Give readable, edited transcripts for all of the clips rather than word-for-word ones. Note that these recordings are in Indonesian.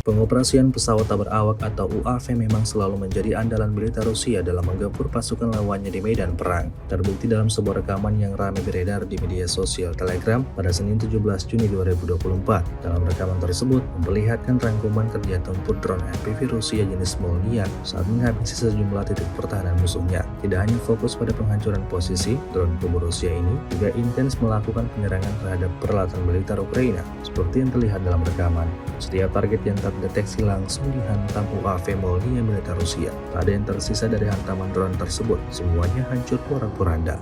Pengoperasian pesawat tak berawak atau UAV memang selalu menjadi andalan militer Rusia dalam menggempur pasukan lawannya di medan perang. Terbukti dalam sebuah rekaman yang ramai beredar di media sosial Telegram pada Senin 17 Juni 2024. Dalam rekaman tersebut, memperlihatkan rangkuman kerja tempur drone FPV Rusia jenis Molniya saat menghabisi sejumlah titik pertahanan musuhnya. Tidak hanya fokus pada penghancuran posisi, drone tempur Rusia ini juga intens melakukan penyerangan terhadap peralatan militer Ukraina, seperti yang terlihat dalam rekaman. Setiap target yang terdeteksi langsung dihantam UAV Molniya militer Rusia. Tak ada yang tersisa dari hantaman drone tersebut, semuanya hancur porak-poranda.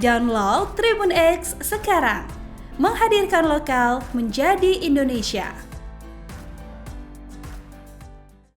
Download Tribun X sekarang, menghadirkan lokal menjadi Indonesia.